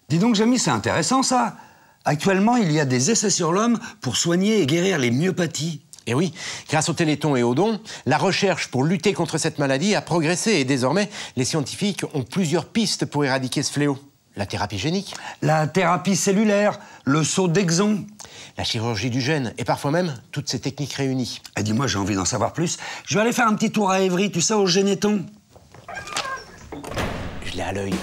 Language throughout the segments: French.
Dis donc, Jamy, c'est intéressant, ça. Actuellement, il y a des essais sur l'homme pour soigner et guérir les myopathies. Et oui, grâce au Téléthon et aux dons, la recherche pour lutter contre cette maladie a progressé et désormais, les scientifiques ont plusieurs pistes pour éradiquer ce fléau. La thérapie génique, La thérapie cellulaire, le saut d'Exon. la chirurgie du gène et parfois même toutes ces techniques réunies. Et dis-moi, j'ai envie d'en savoir plus. Je vais aller faire un petit tour à Évry, tu sais, au Généton. Je l'ai à l'œil.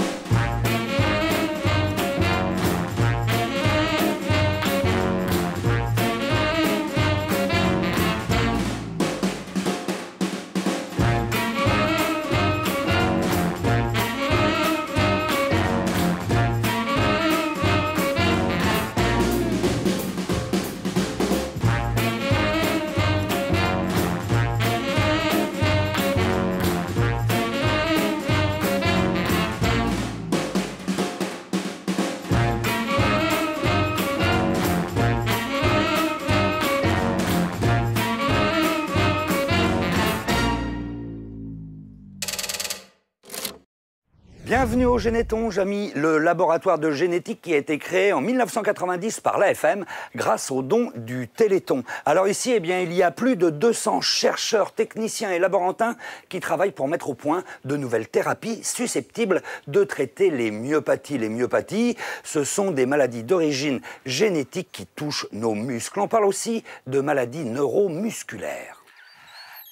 Bienvenue au Généton, Jamy, le laboratoire de génétique qui a été créé en 1990 par l'AFM grâce aux dons du Téléthon. Alors ici, eh bien, il y a plus de 200 chercheurs, techniciens et laborantins qui travaillent pour mettre au point de nouvelles thérapies susceptibles de traiter les myopathies. Les myopathies, ce sont des maladies d'origine génétique qui touchent nos muscles. On parle aussi de maladies neuromusculaires.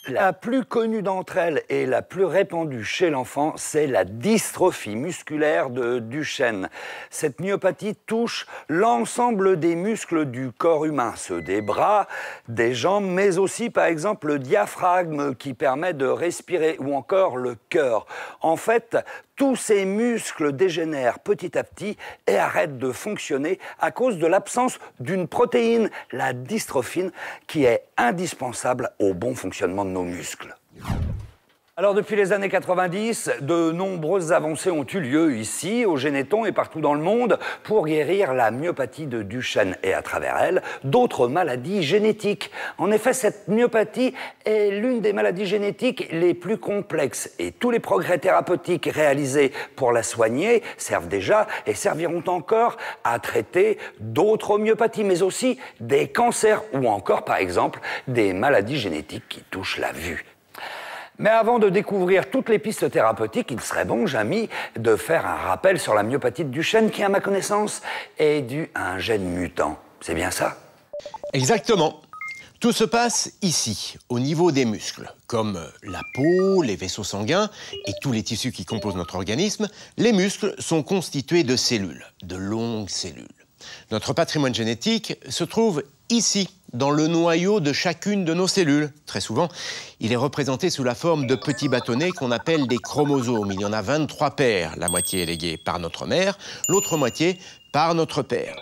La plus connue d'entre elles et la plus répandue chez l'enfant, c'est la dystrophie musculaire de Duchenne. Cette myopathie touche l'ensemble des muscles du corps humain, ceux des bras, des jambes, mais aussi par exemple le diaphragme qui permet de respirer ou encore le cœur. En fait, tous ces muscles dégénèrent petit à petit et arrêtent de fonctionner à cause de l'absence d'une protéine, la dystrophine, qui est indispensable au bon fonctionnement de nos muscles. Alors depuis les années 90, de nombreuses avancées ont eu lieu ici, au Généton et partout dans le monde, pour guérir la myopathie de Duchenne et à travers elle, d'autres maladies génétiques. En effet, cette myopathie est l'une des maladies génétiques les plus complexes et tous les progrès thérapeutiques réalisés pour la soigner servent déjà et serviront encore à traiter d'autres myopathies, mais aussi des cancers ou encore, par exemple, des maladies génétiques qui touchent la vue. Mais avant de découvrir toutes les pistes thérapeutiques, il serait bon, Jamy, de faire un rappel sur la myopathie de Duchenne qui, à ma connaissance, est due à un gène mutant. C'est bien ça? Exactement. Tout se passe ici, au niveau des muscles. Comme la peau, les vaisseaux sanguins et tous les tissus qui composent notre organisme, les muscles sont constitués de cellules, de longues cellules. Notre patrimoine génétique se trouve ici, dans le noyau de chacune de nos cellules. Très souvent, il est représenté sous la forme de petits bâtonnets qu'on appelle des chromosomes. Il y en a 23 paires. La moitié est léguée par notre mère, l'autre moitié par notre père.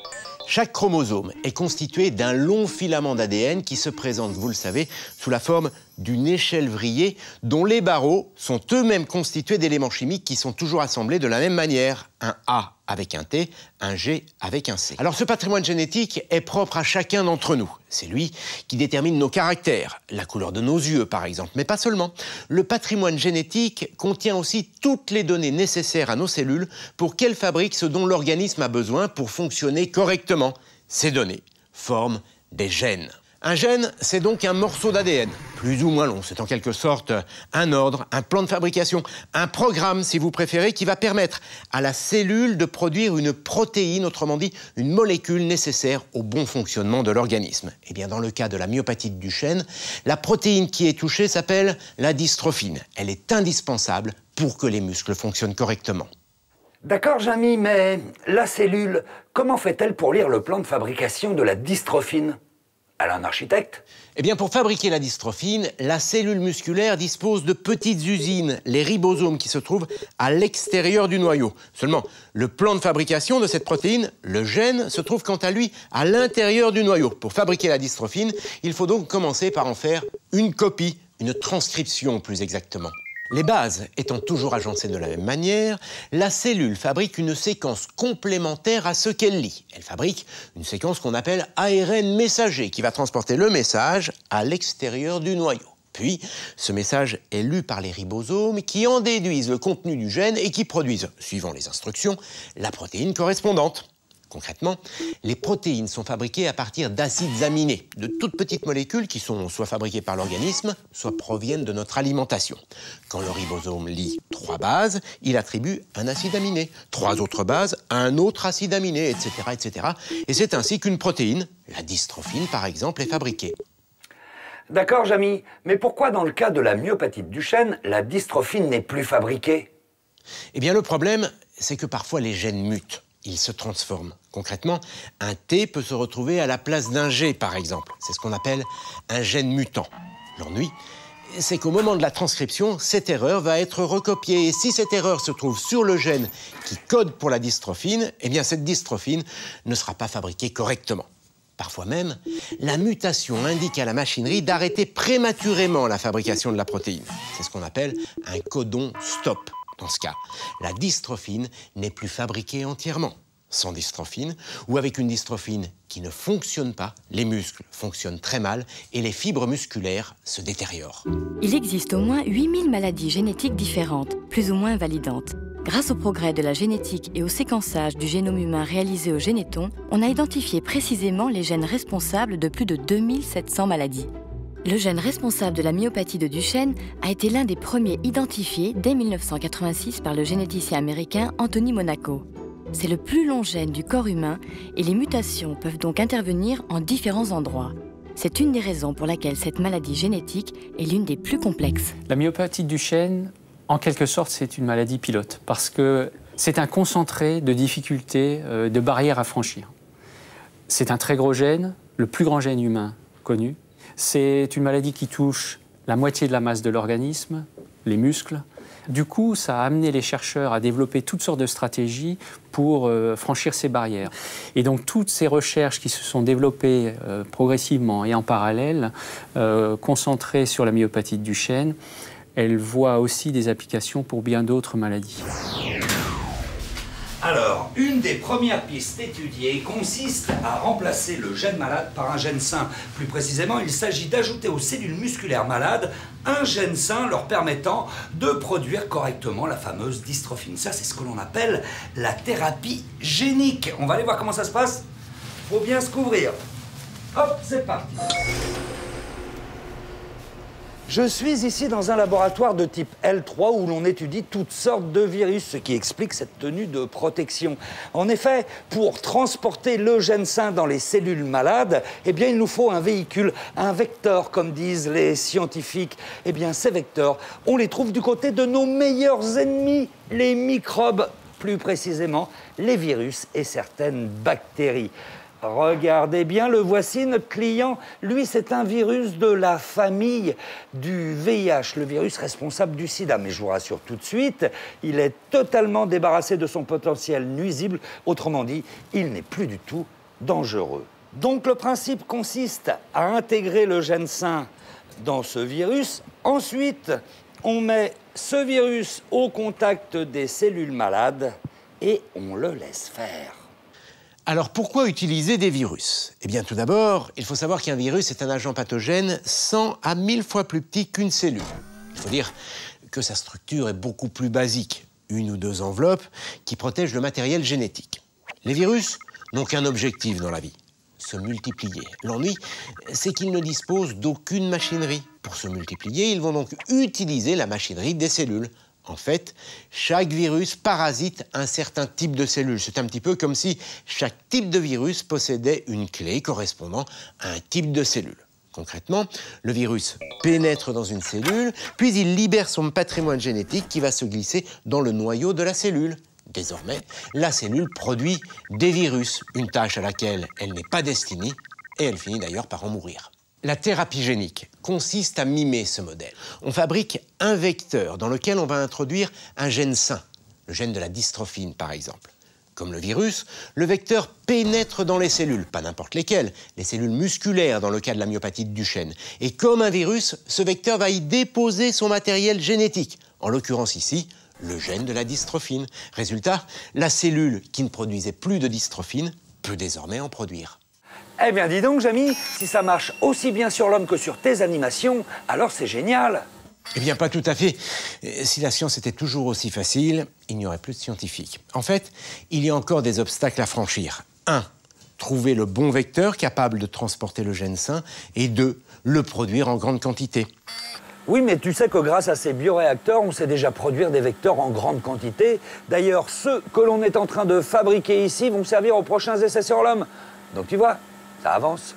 Chaque chromosome est constitué d'un long filament d'ADN qui se présente, vous le savez, sous la forme d'une échelle vrillée dont les barreaux sont eux-mêmes constitués d'éléments chimiques qui sont toujours assemblés de la même manière. Un A avec un T, un G avec un C. Alors ce patrimoine génétique est propre à chacun d'entre nous. C'est lui qui détermine nos caractères, la couleur de nos yeux par exemple, mais pas seulement. Le patrimoine génétique contient aussi toutes les données nécessaires à nos cellules pour qu'elles fabriquent ce dont l'organisme a besoin pour fonctionner correctement. Ces données forment des gènes. Un gène, c'est donc un morceau d'ADN, plus ou moins long. C'est en quelque sorte un ordre, un plan de fabrication, un programme, si vous préférez, qui va permettre à la cellule de produire une protéine, autrement dit, une molécule nécessaire au bon fonctionnement de l'organisme. Eh bien, dans le cas de la myopathie de Duchenne, la protéine qui est touchée s'appelle la dystrophine. Elle est indispensable pour que les muscles fonctionnent correctement. D'accord, Jamy, mais la cellule, comment fait-elle pour lire le plan de fabrication de la dystrophine? Elle est un architecte? Eh bien, pour fabriquer la dystrophine, la cellule musculaire dispose de petites usines, les ribosomes, qui se trouvent à l'extérieur du noyau. Seulement, le plan de fabrication de cette protéine, le gène, se trouve quant à lui à l'intérieur du noyau. Pour fabriquer la dystrophine, il faut donc commencer par en faire une copie, une transcription plus exactement. Les bases étant toujours agencées de la même manière, la cellule fabrique une séquence complémentaire à ce qu'elle lit. Elle fabrique une séquence qu'on appelle ARN messager qui va transporter le message à l'extérieur du noyau. Puis, ce message est lu par les ribosomes qui en déduisent le contenu du gène et qui produisent, suivant les instructions, la protéine correspondante. Concrètement, les protéines sont fabriquées à partir d'acides aminés, de toutes petites molécules qui sont soit fabriquées par l'organisme, soit proviennent de notre alimentation. Quand le ribosome lit 3 bases, il attribue un acide aminé, 3 autres bases à un autre acide aminé, etc., etc. Et c'est ainsi qu'une protéine, la dystrophine par exemple, est fabriquée. D'accord, Jamy, mais pourquoi dans le cas de la myopathie de Duchenne, la dystrophine n'est plus fabriquée? Eh bien le problème, c'est que parfois les gènes mutent. Ils se transforment. Concrètement, un T peut se retrouver à la place d'un G, par exemple. C'est ce qu'on appelle un gène mutant. L'ennui, c'est qu'au moment de la transcription, cette erreur va être recopiée. Et si cette erreur se trouve sur le gène qui code pour la dystrophine, eh bien cette dystrophine ne sera pas fabriquée correctement. Parfois même, la mutation indique à la machinerie d'arrêter prématurément la fabrication de la protéine. C'est ce qu'on appelle un codon stop. Dans ce cas, la dystrophine n'est plus fabriquée entièrement. Sans dystrophine, ou avec une dystrophine qui ne fonctionne pas, les muscles fonctionnent très mal et les fibres musculaires se détériorent. Il existe au moins 8000 maladies génétiques différentes, plus ou moins invalidantes. Grâce au progrès de la génétique et au séquençage du génome humain réalisé au Généton, on a identifié précisément les gènes responsables de plus de 2700 maladies. Le gène responsable de la myopathie de Duchenne a été l'un des premiers identifiés dès 1986 par le généticien américain Anthony Monaco. C'est le plus long gène du corps humain et les mutations peuvent donc intervenir en différents endroits. C'est une des raisons pour laquelle cette maladie génétique est l'une des plus complexes. La myopathie de Duchenne, en quelque sorte, c'est une maladie pilote parce que c'est un concentré de difficultés, de barrières à franchir. C'est un très gros gène, le plus grand gène humain connu. C'est une maladie qui touche la moitié de la masse de l'organisme, les muscles. Du coup, ça a amené les chercheurs à développer toutes sortes de stratégies pour franchir ces barrières. Et donc, toutes ces recherches qui se sont développées progressivement et en parallèle, concentrées sur la myopathie de Duchenne, elles voient aussi des applications pour bien d'autres maladies. Alors, une des premières pistes étudiées consiste à remplacer le gène malade par un gène sain. Plus précisément, il s'agit d'ajouter aux cellules musculaires malades un gène sain leur permettant de produire correctement la fameuse dystrophine. Ça, c'est ce que l'on appelle la thérapie génique. On va aller voir comment ça se passe. Faut bien se couvrir. Hop, c'est parti. Je suis ici dans un laboratoire de type L3 où l'on étudie toutes sortes de virus, ce qui explique cette tenue de protection. En effet, pour transporter le gène sain dans les cellules malades, eh bien, il nous faut un véhicule, un vecteur, comme disent les scientifiques. Eh bien, ces vecteurs, on les trouve du côté de nos meilleurs ennemis, les microbes, plus précisément les virus et certaines bactéries. Regardez bien, le voici, notre client. Lui, c'est un virus de la famille du VIH, le virus responsable du sida. Mais je vous rassure tout de suite, il est totalement débarrassé de son potentiel nuisible. Autrement dit, il n'est plus du tout dangereux. Donc le principe consiste à intégrer le gène sain dans ce virus. Ensuite, on met ce virus au contact des cellules malades et on le laisse faire. Alors pourquoi utiliser des virus? Eh bien tout d'abord, il faut savoir qu'un virus est un agent pathogène 100 à 1000 fois plus petit qu'une cellule. Il faut dire que sa structure est beaucoup plus basique, 1 ou 2 enveloppes qui protègent le matériel génétique. Les virus n'ont qu'un objectif dans la vie, se multiplier. L'ennui, c'est qu'ils ne disposent d'aucune machinerie. Pour se multiplier, ils vont donc utiliser la machinerie des cellules. En fait, chaque virus parasite un certain type de cellule. C'est un petit peu comme si chaque type de virus possédait une clé correspondant à un type de cellule. Concrètement, le virus pénètre dans une cellule, puis il libère son patrimoine génétique qui va se glisser dans le noyau de la cellule. Désormais, la cellule produit des virus, une tâche à laquelle elle n'est pas destinée, et elle finit d'ailleurs par en mourir. La thérapie génique consiste à mimer ce modèle. On fabrique un vecteur dans lequel on va introduire un gène sain, le gène de la dystrophine par exemple. Comme le virus, le vecteur pénètre dans les cellules, pas n'importe lesquelles, les cellules musculaires dans le cas de la myopathie de Duchenne. Et comme un virus, ce vecteur va y déposer son matériel génétique, en l'occurrence ici, le gène de la dystrophine. Résultat, la cellule qui ne produisait plus de dystrophine peut désormais en produire. Eh bien, dis donc, Jamy, si ça marche aussi bien sur l'homme que sur tes animations, alors c'est génial. Eh bien, pas tout à fait. Si la science était toujours aussi facile, il n'y aurait plus de scientifiques. En fait, il y a encore des obstacles à franchir. 1. Trouver le bon vecteur capable de transporter le gène sain. Et 2. Le produire en grande quantité. Oui, mais tu sais que grâce à ces bioréacteurs, on sait déjà produire des vecteurs en grande quantité. D'ailleurs, ceux que l'on est en train de fabriquer ici vont servir aux prochains essais sur l'homme. Donc tu vois, ça avance.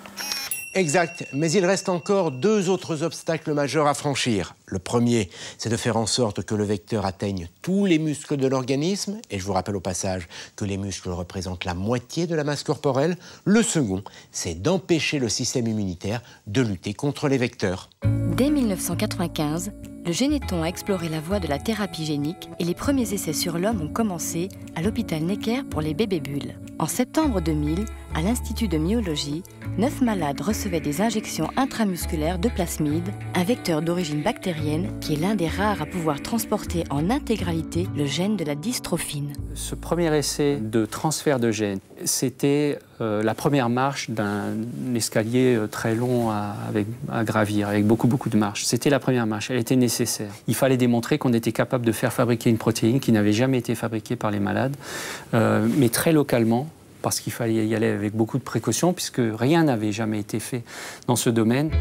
Exact, mais il reste encore 2 autres obstacles majeurs à franchir. Le premier, c'est de faire en sorte que le vecteur atteigne tous les muscles de l'organisme, et je vous rappelle au passage que les muscles représentent la moitié de la masse corporelle. Le second, c'est d'empêcher le système immunitaire de lutter contre les vecteurs. Dès 1995, le Généton a exploré la voie de la thérapie génique et les premiers essais sur l'homme ont commencé à l'hôpital Necker pour les bébés bulles. En septembre 2000, à l'Institut de myologie, 9 malades recevaient des injections intramusculaires de plasmide, un vecteur d'origine bactérienne qui est l'un des rares à pouvoir transporter en intégralité le gène de la dystrophine. Ce premier essai de transfert de gènes, c'était la première marche d'un escalier très long à gravir, avec beaucoup de marches. C'était la première marche, elle était nécessaire. Il fallait démontrer qu'on était capable de faire fabriquer une protéine qui n'avait jamais été fabriquée par les malades, mais très localement, parce qu'il fallait y aller avec beaucoup de précautions, puisque rien n'avait jamais été fait dans ce domaine.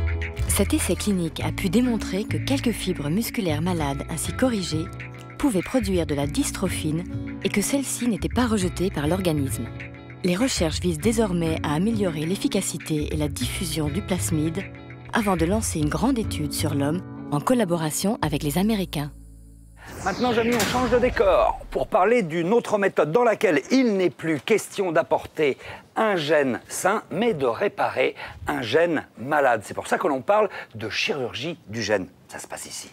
Cet essai clinique a pu démontrer que quelques fibres musculaires malades ainsi corrigées pouvaient produire de la dystrophine et que celle-ci n'était pas rejetée par l'organisme. Les recherches visent désormais à améliorer l'efficacité et la diffusion du plasmide avant de lancer une grande étude sur l'homme en collaboration avec les Américains. Maintenant, Jamy, on change de décor pour parler d'une autre méthode dans laquelle il n'est plus question d'apporter un gène sain, mais de réparer un gène malade. C'est pour ça que l'on parle de chirurgie du gène. Ça se passe ici.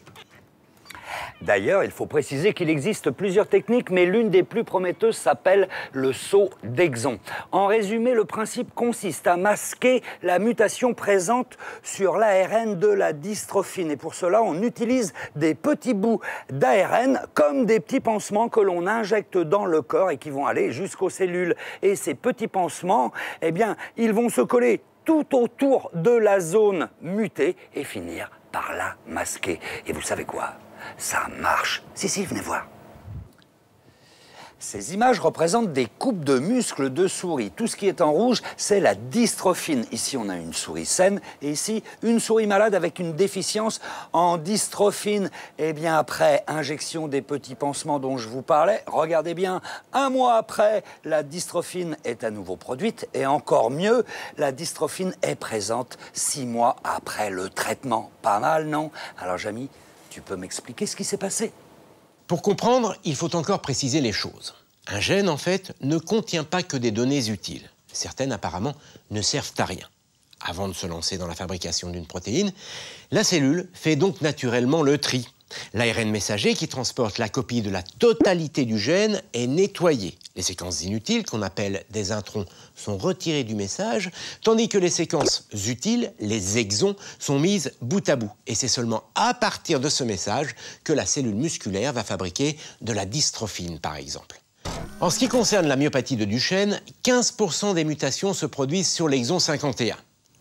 D'ailleurs, il faut préciser qu'il existe plusieurs techniques, mais l'une des plus prometteuses s'appelle le saut d'Exon. En résumé, le principe consiste à masquer la mutation présente sur l'ARN de la dystrophine. Et pour cela, on utilise des petits bouts d'ARN comme des petits pansements que l'on injecte dans le corps et qui vont aller jusqu'aux cellules. Et ces petits pansements, eh bien, ils vont se coller tout autour de la zone mutée et finir par la masquer. Et vous savez quoi ? Ça marche. Si, venez voir. Ces images représentent des coupes de muscles de souris. Tout ce qui est en rouge, c'est la dystrophine. Ici, on a une souris saine et ici, une souris malade avec une déficience en dystrophine. Et bien après injection des petits pansements dont je vous parlais, regardez bien, 1 mois après, la dystrophine est à nouveau produite et encore mieux, la dystrophine est présente 6 mois après le traitement. Pas mal, non? Alors, Jamy, tu peux m'expliquer ce qui s'est passé? Pour comprendre, il faut encore préciser les choses. Un gène, en fait, ne contient pas que des données utiles. Certaines, apparemment, ne servent à rien. Avant de se lancer dans la fabrication d'une protéine, la cellule fait donc naturellement le tri. L'ARN messager, qui transporte la copie de la totalité du gène, est nettoyé. Les séquences inutiles, qu'on appelle des introns, sont retirées du message, tandis que les séquences utiles, les exons, sont mises bout à bout. Et c'est seulement à partir de ce message que la cellule musculaire va fabriquer de la dystrophine, par exemple. En ce qui concerne la myopathie de Duchenne, 15% des mutations se produisent sur l'exon 51.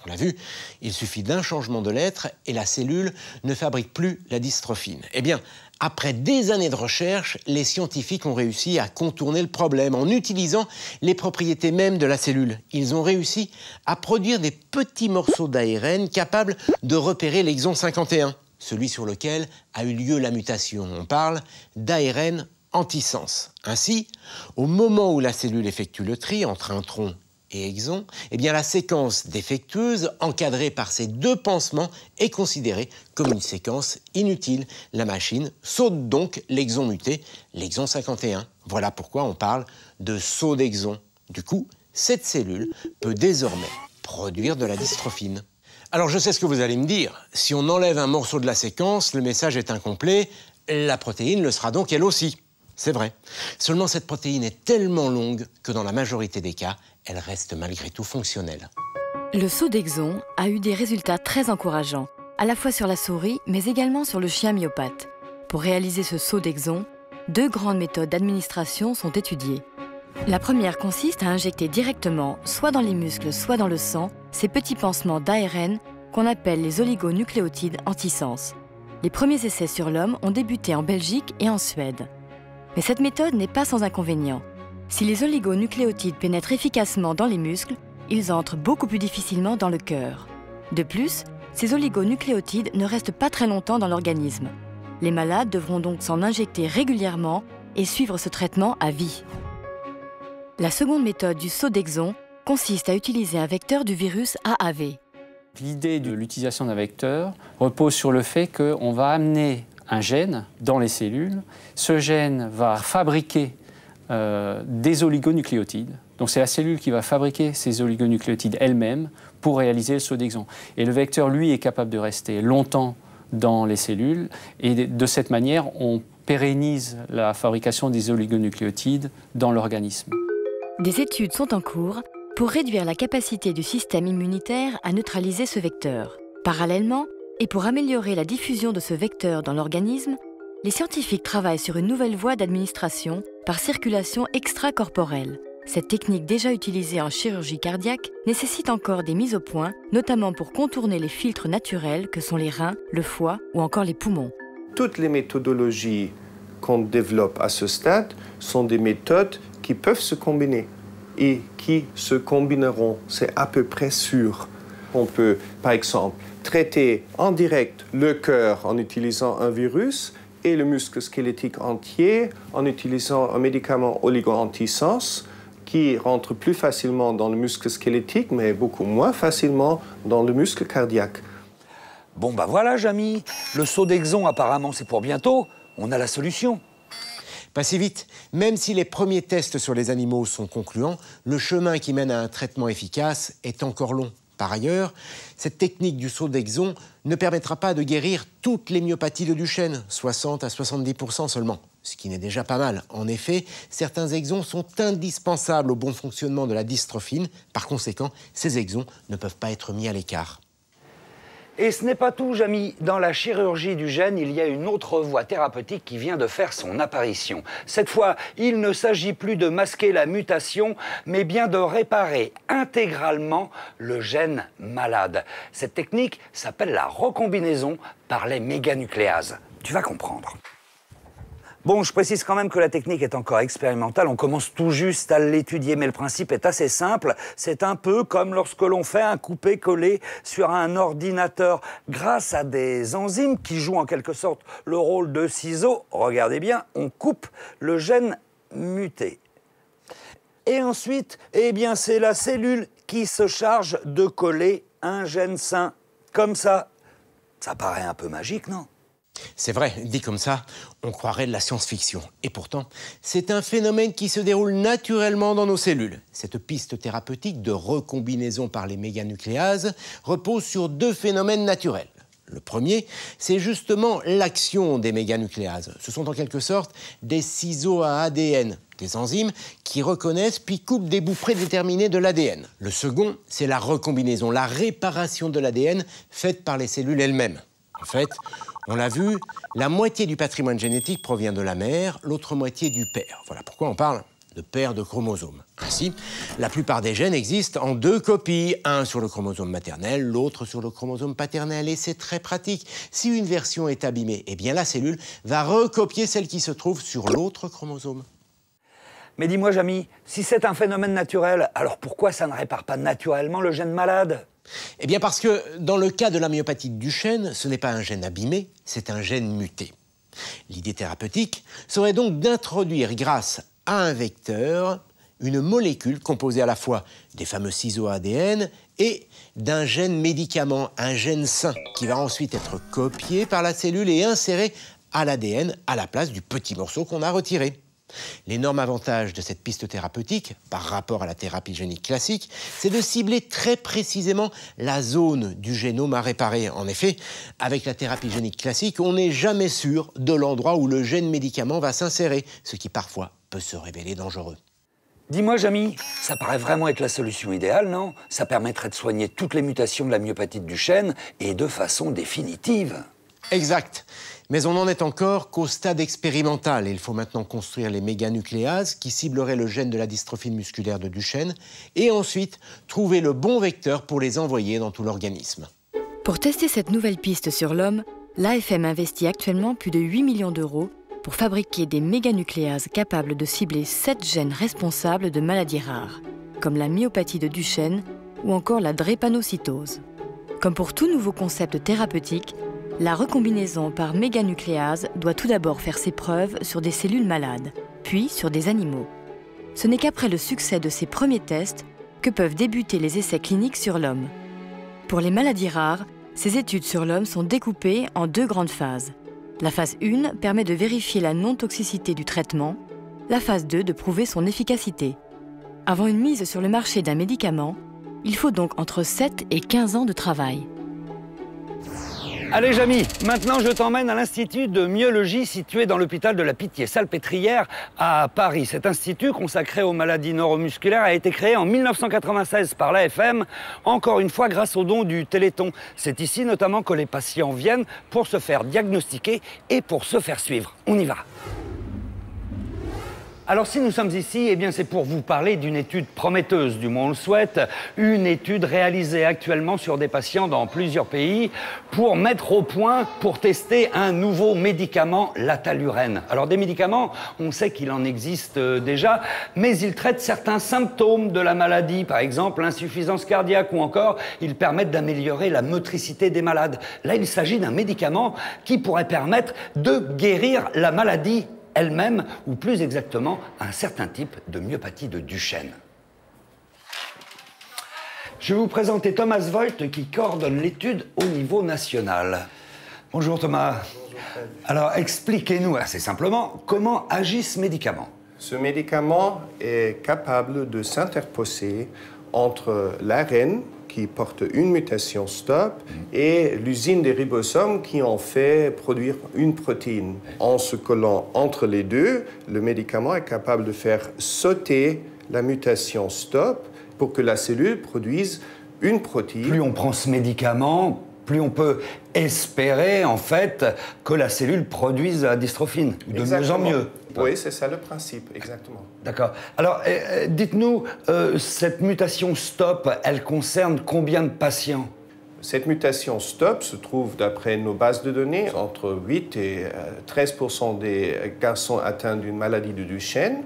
On l'a vu, il suffit d'un changement de lettre et la cellule ne fabrique plus la dystrophine. Eh bien, après des années de recherche, les scientifiques ont réussi à contourner le problème en utilisant les propriétés mêmes de la cellule. Ils ont réussi à produire des petits morceaux d'ARN capables de repérer l'exon 51, celui sur lequel a eu lieu la mutation. On parle d'ARN antisens. Ainsi, au moment où la cellule effectue le tri entre introns et exon, eh bien la séquence défectueuse, encadrée par ces 2 pansements, est considérée comme une séquence inutile. La machine saute donc l'exon muté, l'exon 51. Voilà pourquoi on parle de saut d'exon. Du coup, cette cellule peut désormais produire de la dystrophine. Alors je sais ce que vous allez me dire. Si on enlève un morceau de la séquence, le message est incomplet. La protéine le sera donc elle aussi. C'est vrai. Seulement cette protéine est tellement longue que dans la majorité des cas, elle reste malgré tout fonctionnelle. Le saut d'exon a eu des résultats très encourageants, à la fois sur la souris, mais également sur le chien myopathe. Pour réaliser ce saut d'exon, 2 grandes méthodes d'administration sont étudiées. La première consiste à injecter directement, soit dans les muscles, soit dans le sang, ces petits pansements d'ARN qu'on appelle les oligonucléotides antisens. Les premiers essais sur l'homme ont débuté en Belgique et en Suède. Mais cette méthode n'est pas sans inconvénients. Si les oligonucléotides pénètrent efficacement dans les muscles, ils entrent beaucoup plus difficilement dans le cœur. De plus, ces oligonucléotides ne restent pas très longtemps dans l'organisme. Les malades devront donc s'en injecter régulièrement et suivre ce traitement à vie. La seconde méthode du saut d'exon consiste à utiliser un vecteur du virus AAV. L'idée de l'utilisation d'un vecteur repose sur le fait qu'on va amener un gène dans les cellules. Ce gène va fabriquer des oligonucléotides. Donc c'est la cellule qui va fabriquer ces oligonucléotides elle-même pour réaliser le saut d'exon. Et le vecteur, lui, est capable de rester longtemps dans les cellules. Et de cette manière, on pérennise la fabrication des oligonucléotides dans l'organisme. Des études sont en cours pour réduire la capacité du système immunitaire à neutraliser ce vecteur. Parallèlement, et pour améliorer la diffusion de ce vecteur dans l'organisme, les scientifiques travaillent sur une nouvelle voie d'administration par circulation extracorporelle. Cette technique déjà utilisée en chirurgie cardiaque nécessite encore des mises au point, notamment pour contourner les filtres naturels que sont les reins, le foie ou encore les poumons. Toutes les méthodologies qu'on développe à ce stade sont des méthodes qui peuvent se combiner et qui se combineront, c'est à peu près sûr. On peut, par exemple, traiter en direct le cœur en utilisant un virus et le muscle squelettique entier en utilisant un médicament oligo-antisens qui rentre plus facilement dans le muscle squelettique, mais beaucoup moins facilement dans le muscle cardiaque. Bon, bah voilà, Jamy. Le saut d'exon, apparemment, c'est pour bientôt. On a la solution. Pas si vite. Même si les premiers tests sur les animaux sont concluants, le chemin qui mène à un traitement efficace est encore long. Par ailleurs, cette technique du saut d'exon ne permettra pas de guérir toutes les myopathies de Duchenne, 60 à 70% seulement, ce qui n'est déjà pas mal. En effet, certains exons sont indispensables au bon fonctionnement de la dystrophine. Par conséquent, ces exons ne peuvent pas être mis à l'écart. Et ce n'est pas tout, Jamy. Dans la chirurgie du gène, il y a une autre voie thérapeutique qui vient de faire son apparition. Cette fois, il ne s'agit plus de masquer la mutation, mais bien de réparer intégralement le gène malade. Cette technique s'appelle la recombinaison par les méganucléases. Tu vas comprendre. Bon, je précise quand même que la technique est encore expérimentale. On commence tout juste à l'étudier, mais le principe est assez simple. C'est un peu comme lorsque l'on fait un coupé-collé sur un ordinateur. Grâce à des enzymes qui jouent en quelque sorte le rôle de ciseaux, regardez bien, on coupe le gène muté. Et ensuite, eh bien, c'est la cellule qui se charge de coller un gène sain. Comme ça. Ça paraît un peu magique, non ? C'est vrai, dit comme ça, on croirait de la science-fiction. Et pourtant, c'est un phénomène qui se déroule naturellement dans nos cellules. Cette piste thérapeutique de recombinaison par les méganucléases repose sur deux phénomènes naturels. Le premier, c'est justement l'action des méganucléases. Ce sont en quelque sorte des ciseaux à ADN, des enzymes qui reconnaissent puis coupent des bouts prédéterminés de l'ADN. Le second, c'est la recombinaison, la réparation de l'ADN faite par les cellules elles-mêmes. En fait, on l'a vu, la moitié du patrimoine génétique provient de la mère, l'autre moitié du père. Voilà pourquoi on parle de paire de chromosomes. Ainsi, la plupart des gènes existent en deux copies, un sur le chromosome maternel, l'autre sur le chromosome paternel. Et c'est très pratique. Si une version est abîmée, eh bien la cellule va recopier celle qui se trouve sur l'autre chromosome. Mais dis-moi, Jamy, si c'est un phénomène naturel, alors pourquoi ça ne répare pas naturellement le gène malade ? Eh bien parce que dans le cas de la myopathie de Duchenne, ce n'est pas un gène abîmé, c'est un gène muté. L'idée thérapeutique serait donc d'introduire grâce à un vecteur une molécule composée à la fois des fameux ciseaux ADN et d'un gène médicament, un gène sain, qui va ensuite être copié par la cellule et inséré à l'ADN à la place du petit morceau qu'on a retiré. L'énorme avantage de cette piste thérapeutique, par rapport à la thérapie génique classique, c'est de cibler très précisément la zone du génome à réparer. En effet, avec la thérapie génique classique, on n'est jamais sûr de l'endroit où le gène médicament va s'insérer, ce qui parfois peut se révéler dangereux. Dis-moi, Jamy, ça paraît vraiment être la solution idéale, non ? Ça permettrait de soigner toutes les mutations de la myopathie de Duchenne et de façon définitive. Exact. Mais on n'en est encore qu'au stade expérimental. Il faut maintenant construire les méganucléases qui cibleraient le gène de la dystrophine musculaire de Duchenne et ensuite trouver le bon vecteur pour les envoyer dans tout l'organisme. Pour tester cette nouvelle piste sur l'homme, l'AFM investit actuellement plus de 8 millions d'euros pour fabriquer des méganucléases capables de cibler 7 gènes responsables de maladies rares, comme la myopathie de Duchenne ou encore la drépanocytose. Comme pour tout nouveau concept thérapeutique, la recombinaison par méganucléase doit tout d'abord faire ses preuves sur des cellules malades, puis sur des animaux. Ce n'est qu'après le succès de ces premiers tests que peuvent débuter les essais cliniques sur l'homme. Pour les maladies rares, ces études sur l'homme sont découpées en 2 grandes phases. La phase 1 permet de vérifier la non-toxicité du traitement, la phase 2 de prouver son efficacité. Avant une mise sur le marché d'un médicament, il faut donc entre 7 et 15 ans de travail. Allez Jamy, maintenant je t'emmène à l'Institut de myologie situé dans l'hôpital de la Pitié-Salpêtrière à Paris. Cet institut consacré aux maladies neuromusculaires a été créé en 1996 par l'AFM, encore une fois grâce au don du Téléthon. C'est ici notamment que les patients viennent pour se faire diagnostiquer et pour se faire suivre. On y va. Alors si nous sommes ici, eh bien c'est pour vous parler d'une étude prometteuse, du moins on le souhaite, une étude réalisée actuellement sur des patients dans plusieurs pays pour mettre au point, pour tester un nouveau médicament, l'Atalurène. Alors des médicaments, on sait qu'il en existe déjà, mais ils traitent certains symptômes de la maladie, par exemple l'insuffisance cardiaque ou encore ils permettent d'améliorer la motricité des malades. Là il s'agit d'un médicament qui pourrait permettre de guérir la maladie elle-même, ou plus exactement, un certain type de myopathie de Duchenne. Je vais vous présenter Thomas Voigt qui coordonne l'étude au niveau national. Bonjour Thomas. Bonjour Fred. Alors expliquez-nous assez simplement comment agit ce médicament. Ce médicament est capable de s'interposer entre l'ARN, qui porte une mutation STOP, et l'usine des ribosomes qui en fait produire une protéine. En se collant entre les deux, le médicament est capable de faire sauter la mutation STOP pour que la cellule produise une protéine. Plus on prend ce médicament, plus on peut espérer en fait que la cellule produise la dystrophine, de Exactement. mieux en mieux. Oui, c'est ça le principe, exactement. D'accord. Alors, dites-nous, cette mutation STOP, elle concerne combien de patients? Cette mutation STOP se trouve, d'après nos bases de données, entre 8 et 13% des garçons atteints d'une maladie de Duchenne,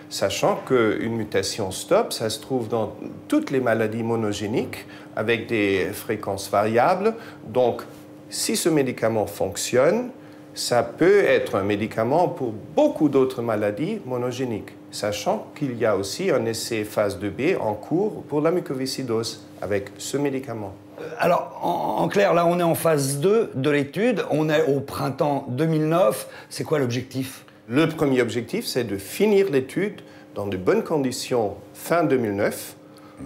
sachant qu'une mutation STOP, ça se trouve dans toutes les maladies monogéniques avec des fréquences variables. Donc, si ce médicament fonctionne, ça peut être un médicament pour beaucoup d'autres maladies monogéniques, sachant qu'il y a aussi un essai phase 2B en cours pour la mucoviscidose avec ce médicament. Alors, en clair, là, on est en phase 2 de l'étude, on est au printemps 2009. C'est quoi l'objectif? Le premier objectif, c'est de finir l'étude dans de bonnes conditions fin 2009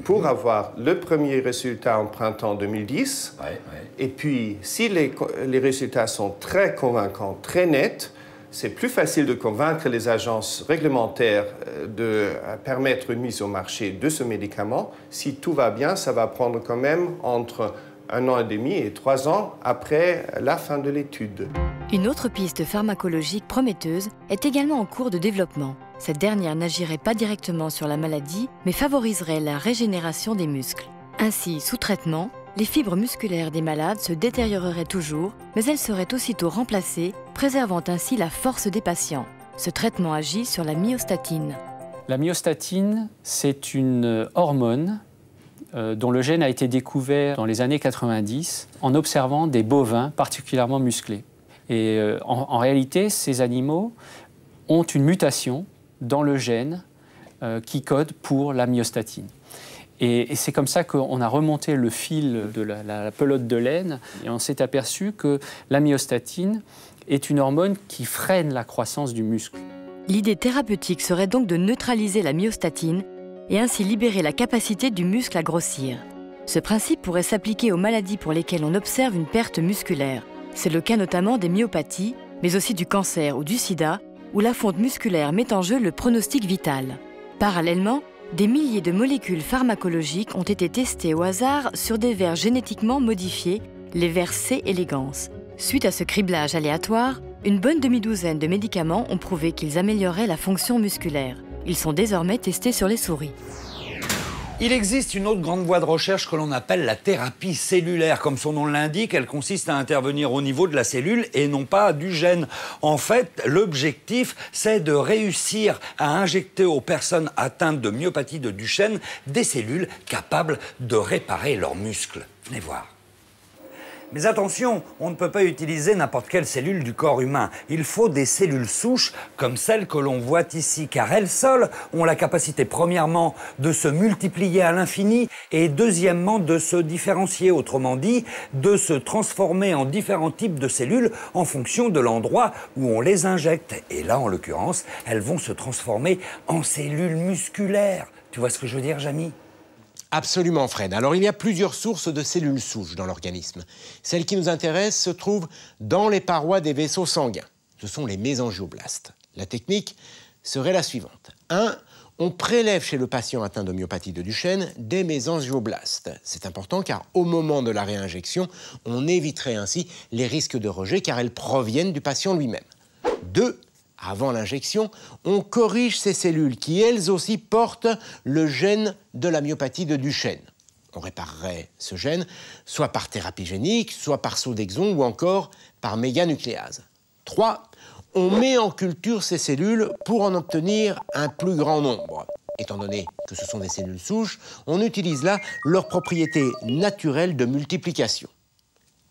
pour avoir le premier résultat en printemps 2010. Et puis, si les résultats sont très convaincants, très nets, c'est plus facile de convaincre les agences réglementaires de permettre une mise au marché de ce médicament. Si tout va bien, ça va prendre quand même entre 1 an et demi et 3 ans après la fin de l'étude. Une autre piste pharmacologique prometteuse est également en cours de développement. Cette dernière n'agirait pas directement sur la maladie, mais favoriserait la régénération des muscles. Ainsi, sous traitement, les fibres musculaires des malades se détérioreraient toujours, mais elles seraient aussitôt remplacées, préservant ainsi la force des patients. Ce traitement agit sur la myostatine. La myostatine, c'est une hormone dont le gène a été découvert dans les années 90 en observant des bovins particulièrement musclés. Et en réalité, ces animaux ont une mutation dans le gène qui code pour la myostatine. Et c'est comme ça qu'on a remonté le fil de la pelote de laine et on s'est aperçu que la myostatine est une hormone qui freine la croissance du muscle. L'idée thérapeutique serait donc de neutraliser la myostatine et ainsi libérer la capacité du muscle à grossir. Ce principe pourrait s'appliquer aux maladies pour lesquelles on observe une perte musculaire. C'est le cas notamment des myopathies, mais aussi du cancer ou du sida, où la fonte musculaire met en jeu le pronostic vital. Parallèlement, des milliers de molécules pharmacologiques ont été testées au hasard sur des vers génétiquement modifiés, les vers C. elegans. Suite à ce criblage aléatoire, une bonne demi-douzaine de médicaments ont prouvé qu'ils amélioraient la fonction musculaire. Ils sont désormais testés sur les souris. Il existe une autre grande voie de recherche que l'on appelle la thérapie cellulaire. Comme son nom l'indique, elle consiste à intervenir au niveau de la cellule et non pas du gène. En fait, l'objectif, c'est de réussir à injecter aux personnes atteintes de myopathie de Duchenne des cellules capables de réparer leurs muscles. Venez voir. Mais attention, on ne peut pas utiliser n'importe quelle cellule du corps humain. Il faut des cellules souches comme celles que l'on voit ici, car elles seules ont la capacité, premièrement, de se multiplier à l'infini et deuxièmement, de se différencier, autrement dit, de se transformer en différents types de cellules en fonction de l'endroit où on les injecte. Et là, en l'occurrence, elles vont se transformer en cellules musculaires. Tu vois ce que je veux dire, Jamy ? Absolument, Fred. Alors, il y a plusieurs sources de cellules souches dans l'organisme. Celle qui nous intéresse se trouve dans les parois des vaisseaux sanguins. Ce sont les mésangioblastes. La technique serait la suivante. 1. On prélève chez le patient atteint de myopathie de Duchenne des mésangioblastes. C'est important car au moment de la réinjection, on éviterait ainsi les risques de rejet car elles proviennent du patient lui-même. 2. Avant l'injection, on corrige ces cellules qui, elles aussi, portent le gène de la myopathie de Duchenne. On réparerait ce gène soit par thérapie génique, soit par saut d'exon ou encore par méganucléase. 3. On met en culture ces cellules pour en obtenir un plus grand nombre. Étant donné que ce sont des cellules souches, on utilise là leurs propriétés naturelles de multiplication.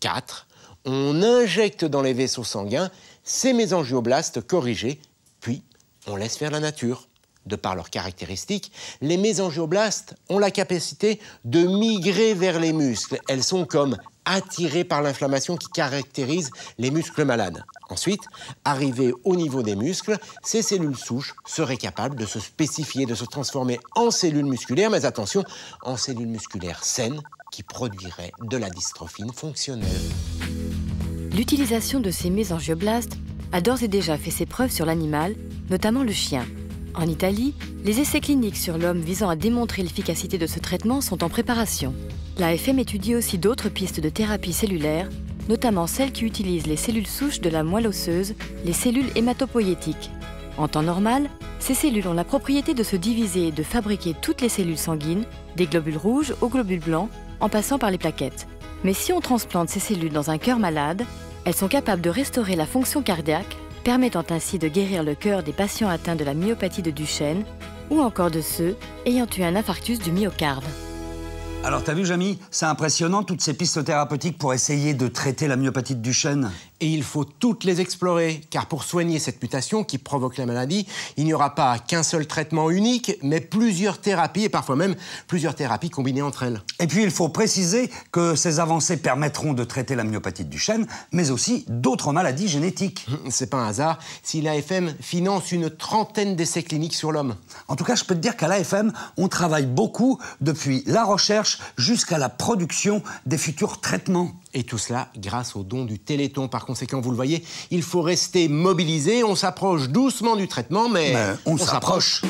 4. On injecte dans les vaisseaux sanguins ces mésangioblastes corrigés, puis on laisse faire la nature. De par leurs caractéristiques, les mésangioblastes ont la capacité de migrer vers les muscles. Elles sont comme attirées par l'inflammation qui caractérise les muscles malades. Ensuite, arrivées au niveau des muscles, ces cellules souches seraient capables de se spécifier, de se transformer en cellules musculaires, mais attention, en cellules musculaires saines qui produiraient de la dystrophine fonctionnelle. L'utilisation de ces mésangioblastes a d'ores et déjà fait ses preuves sur l'animal, notamment le chien. En Italie, les essais cliniques sur l'homme visant à démontrer l'efficacité de ce traitement sont en préparation. L'AFM étudie aussi d'autres pistes de thérapie cellulaire, notamment celles qui utilisent les cellules souches de la moelle osseuse, les cellules hématopoïétiques. En temps normal, ces cellules ont la propriété de se diviser et de fabriquer toutes les cellules sanguines, des globules rouges aux globules blancs, en passant par les plaquettes. Mais si on transplante ces cellules dans un cœur malade, elles sont capables de restaurer la fonction cardiaque, permettant ainsi de guérir le cœur des patients atteints de la myopathie de Duchenne ou encore de ceux ayant eu un infarctus du myocarde. Alors, t'as vu, Jamy, c'est impressionnant, toutes ces pistes thérapeutiques pour essayer de traiter la myopathie de Duchenne. Et il faut toutes les explorer, car pour soigner cette mutation qui provoque la maladie, il n'y aura pas qu'un seul traitement unique, mais plusieurs thérapies, et parfois même plusieurs thérapies combinées entre elles. Et puis, il faut préciser que ces avancées permettront de traiter la myopathie de Duchenne, mais aussi d'autres maladies génétiques. C'est pas un hasard si l'AFM finance une trentaine d'essais cliniques sur l'homme. En tout cas, je peux te dire qu'à l'AFM, on travaille beaucoup depuis la recherche jusqu'à la production des futurs traitements. Et tout cela grâce au don du Téléthon. Par conséquent, vous le voyez, il faut rester mobilisé. On s'approche doucement du traitement, mais on s'approche.